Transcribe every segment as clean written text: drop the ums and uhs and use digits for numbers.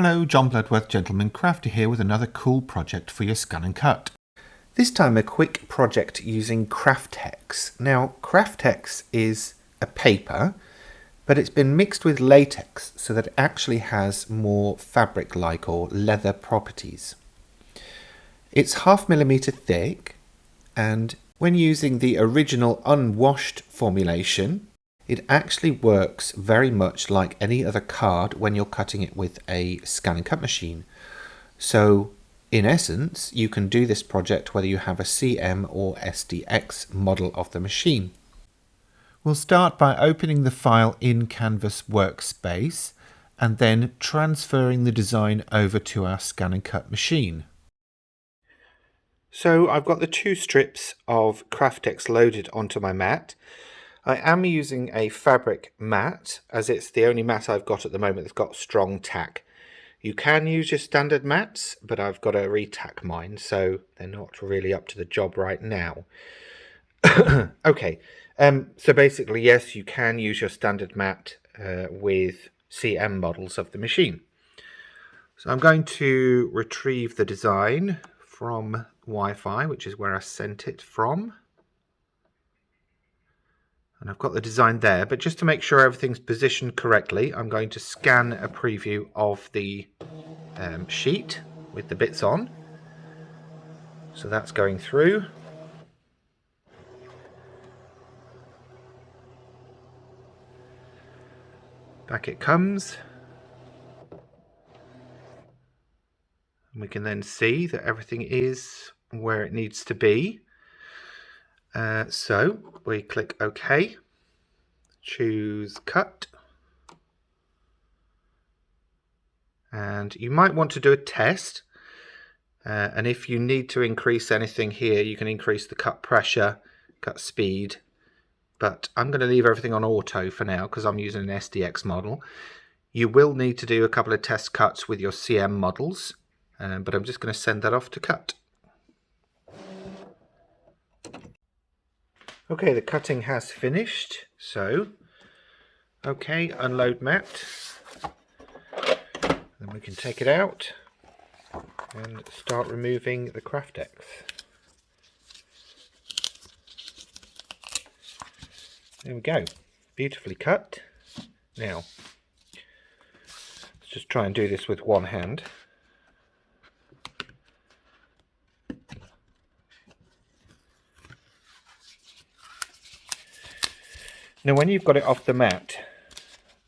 Hello, John Bloodworth, Gentleman Crafter here with another cool project for your ScanNCut. This time a quick project using Craftex. Now, Craftex is a paper, but it's been mixed with latex so that it actually has more fabric-like or leather properties. It's 0.5 millimeter thick, and when using the original unwashed formulation, it actually works very much like any other card when you're cutting it with a ScanNCut machine. So, in essence, you can do this project whether you have a CM or SDX model of the machine. We'll start by opening the file in Canvas Workspace and then transferring the design over to our ScanNCut machine. So I've got the 2 strips of Craftex loaded onto my mat. I am using a fabric mat, as it's the only mat I've got at the moment that's got strong tack. You can use your standard mats, but I've got to retack mine, so they're not really up to the job right now. Okay, so basically, yes, you can use your standard mat with CM models of the machine. So I'm going to retrieve the design from Wi-Fi, which is where I sent it from. And I've got the design there, but just to make sure everything's positioned correctly, I'm going to scan a preview of the sheet with the bits on. So that's going through. Back it comes. And we can then see that everything is where it needs to be. So we click OK, choose Cut, and you might want to do a test, and if you need to increase anything here, you can increase the cut pressure, cut speed, but I'm going to leave everything on auto for now because I'm using an SDX model. You will need to do a couple of test cuts with your CM models, but I'm just going to send that off to cut. Okay, the cutting has finished, so, okay, unload mat, then we can take it out and start removing the Craftex. There we go, beautifully cut. Now, let's just try and do this with one hand. Now when you've got it off the mat,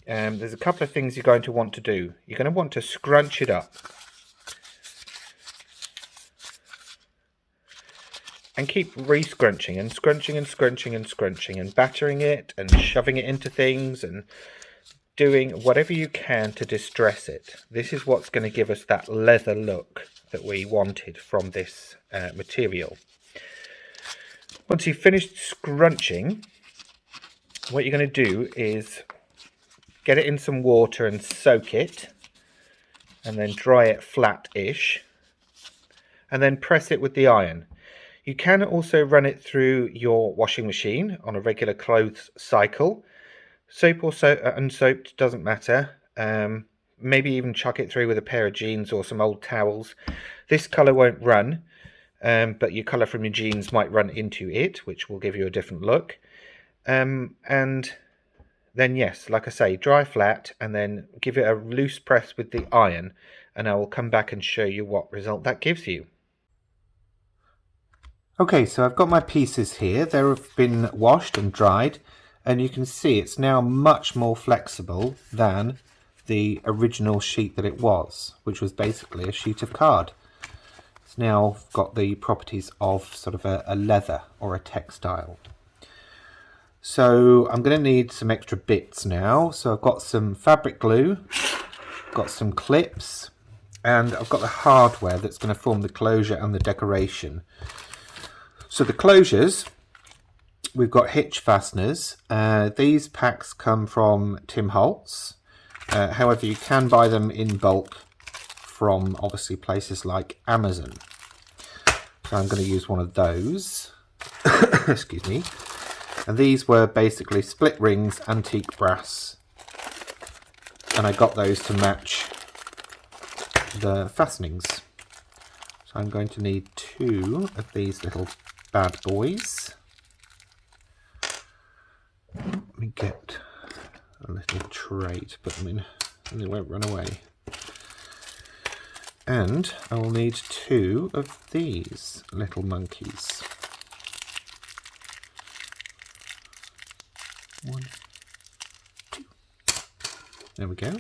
there's a couple of things you're going to want to do. You're going to want to scrunch it up. And keep re-scrunching and scrunching and scrunching and scrunching and battering it and shoving it into things and doing whatever you can to distress it. This is what's going to give us that leather look that we wanted from this material. Once you've finished scrunching, what you're going to do is get it in some water and soak it, and then dry it flat-ish, and then press it with the iron. You can also run it through your washing machine on a regular clothes cycle. Soap or unsoaped, doesn't matter. Maybe even chuck it through with a pair of jeans or some old towels. This colour won't run, but your colour from your jeans might run into it, which will give you a different look. And then, yes, like I say, dry flat and then give it a loose press with the iron, and I will come back and show you what result that gives you. Okay, so I've got my pieces here. They've been washed and dried, and you can see it's now much more flexible than the original sheet that it was, which was basically a sheet of card. It's now got the properties of sort of a leather or a textile. So I'm going to need some extra bits now. So I've got some fabric glue, got some clips, and I've got the hardware that's going to form the closure and the decoration. So the closures, we've got hitch fasteners. These packs come from Tim Holtz. However, you can buy them in bulk from obviously places like Amazon. So I'm going to use one of those. Excuse me. And these were basically split rings, antique brass, and I got those to match the fastenings. So I'm going to need 2 of these little bad boys. Let me get a little tray to put them in and they won't run away. And I will need 2 of these little monkeys. 1, 2. There we go.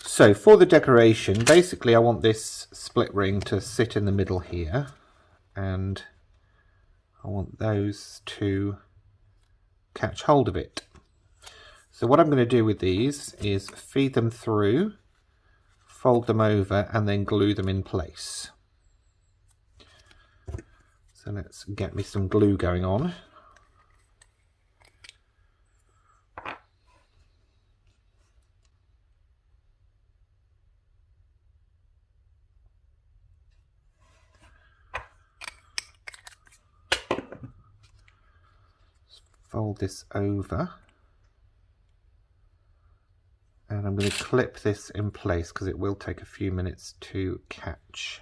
So for the decoration, basically I want this split ring to sit in the middle here, and I want those to catch hold of it. So what I'm going to do with these is feed them through, fold them over, and then glue them in place. So let's get me some glue going on. Fold this over, and I'm going to clip this in place because it will take a few minutes to catch.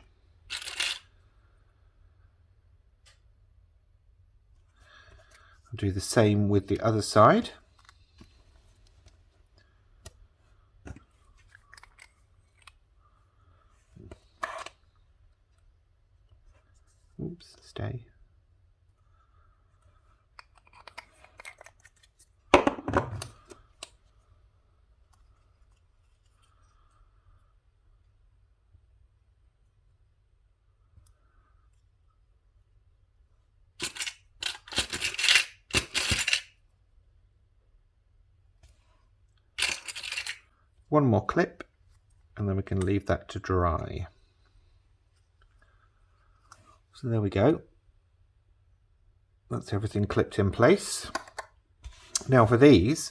I'll do the same with the other side. Oops, stay. One more clip and then we can leave that to dry. So there we go. That's everything clipped in place. Now for these,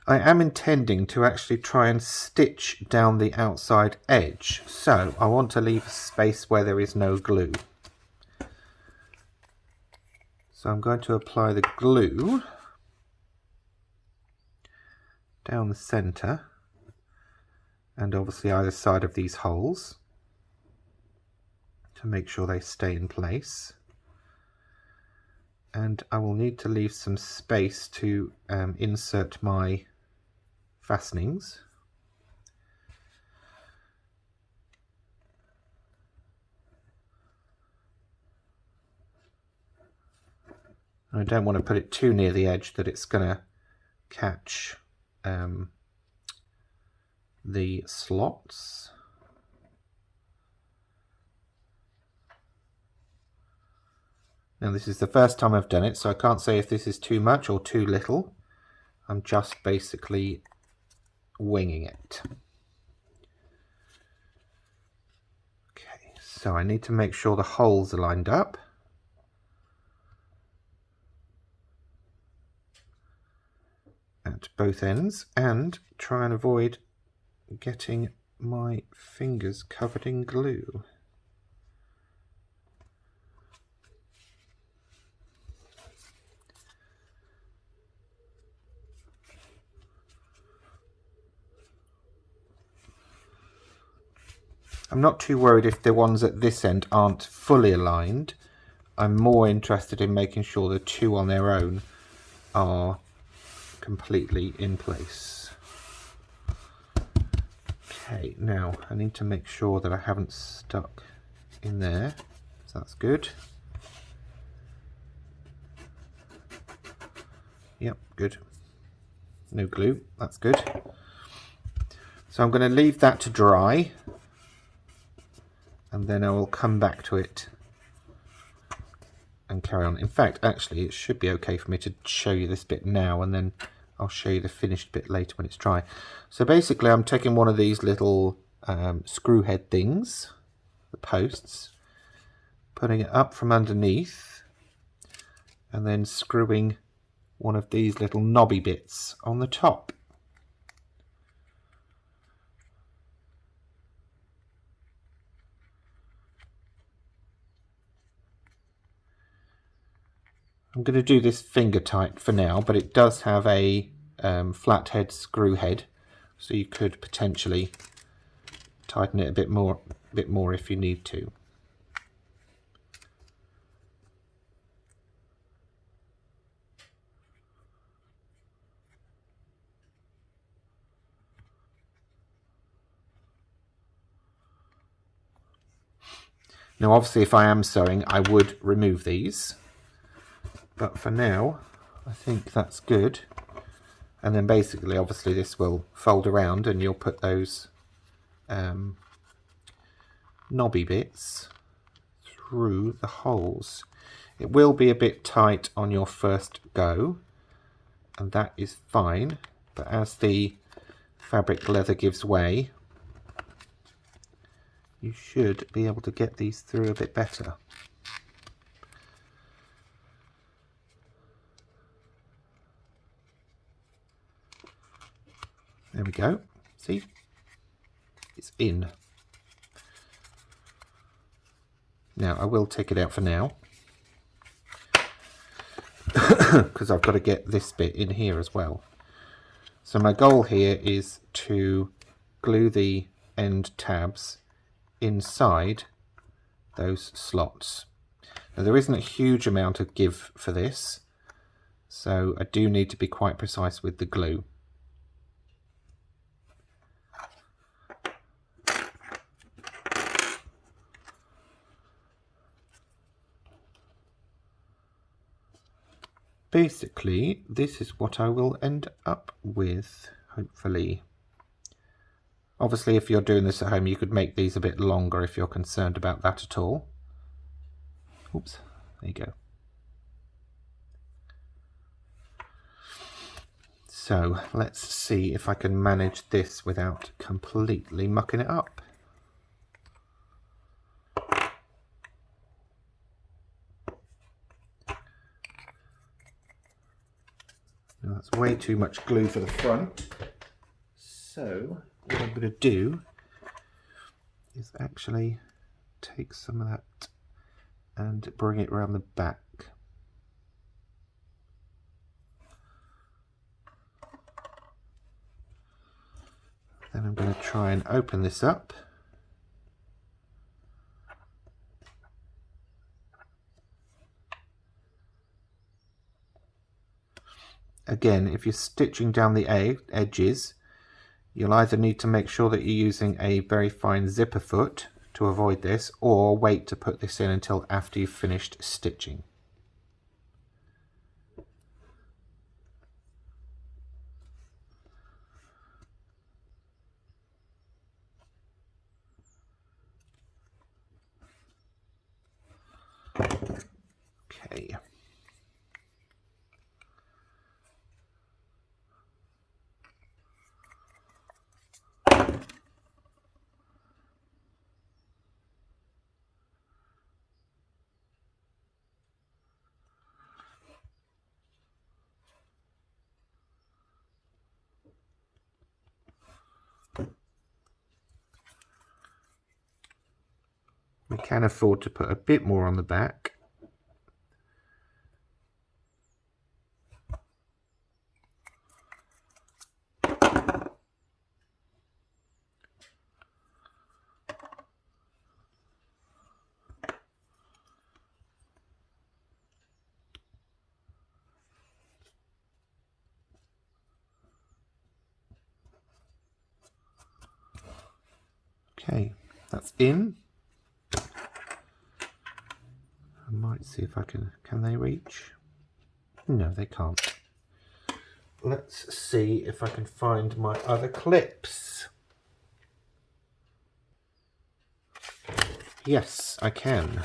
I am intending to actually try and stitch down the outside edge. So I want to leave a space where there is no glue. So I'm going to apply the glue down the center and obviously either side of these holes to make sure they stay in place. And I will need to leave some space to insert my fastenings. I don't want to put it too near the edge that it's going to catch the slots. Now this is the first time I've done it, so I can't say if this is too much or too little. I'm just basically winging it. Okay, so I need to make sure the holes are lined up. At both ends, and try and avoid getting my fingers covered in glue. I'm not too worried if the ones at this end aren't fully aligned. I'm more interested in making sure the 2 on their own are completely in place. Okay, now I need to make sure that I haven't stuck in there, so that's good. Yep, good. No glue, that's good. So I'm going to leave that to dry and then I will come back to it and carry on. In fact, actually it should be okay for me to show you this bit now and then I'll show you the finished bit later when it's dry. So basically I'm taking one of these little screw head things, the posts, putting it up from underneath and then screwing one of these little knobby bits on the top. I'm going to do this finger tight for now, but it does have a flathead screw head, so you could potentially tighten it a bit more if you need to. Now obviously if I am sewing I would remove these, but for now I think that's good. And then basically obviously this will fold around and you'll put those knobby bits through the holes. It will be a bit tight on your first go, and that is fine, but as the fabric leather gives way, you should be able to get these through a bit better. There we go. See? It's in. Now I will take it out for now because I've got to get this bit in here as well. So my goal here is to glue the end tabs inside those slots. Now there isn't a huge amount of give for this, so I do need to be quite precise with the glue. Basically, this is what I will end up with, hopefully. Obviously, if you're doing this at home, you could make these a bit longer if you're concerned about that at all. Oops, there you go. So, let's see if I can manage this without completely mucking it up. Now, that's way too much glue for the front. So, what I'm going to do is actually take some of that and bring it around the back. Then I'm going to try and open this up. Again, if you're stitching down the edges, you'll either need to make sure that you're using a very fine zipper foot to avoid this, or wait to put this in until after you've finished stitching. Okay. We can afford to put a bit more on the back. Okay, that's in. I might see if I can they reach? No, they can't. Let's see if I can find my other clips. Yes, I can.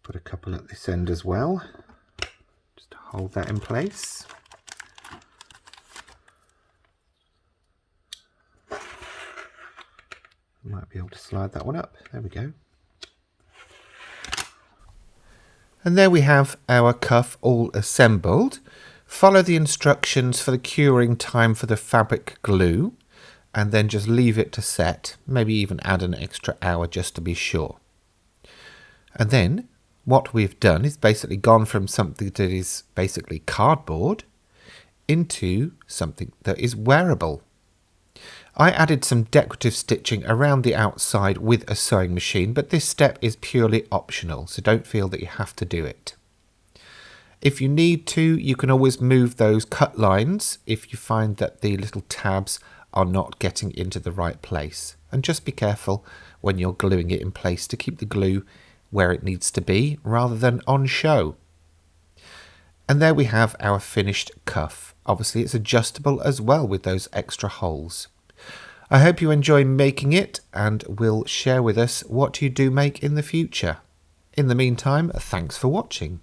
Put a couple at this end as well, just to hold that in place. Might be able to slide that one up. There we go. And there we have our cuff all assembled. Follow the instructions for the curing time for the fabric glue, and then just leave it to set. Maybe even add an extra hour just to be sure. And then what we've done is basically gone from something that is basically cardboard into something that is wearable. I added some decorative stitching around the outside with a sewing machine, but this step is purely optional, so don't feel that you have to do it. If you need to, you can always move those cut lines if you find that the little tabs are not getting into the right place. And just be careful when you're gluing it in place to keep the glue where it needs to be rather than on show. And there we have our finished cuff. Obviously it's adjustable as well with those extra holes. I hope you enjoy making it and will share with us what you do make in the future. In the meantime, thanks for watching.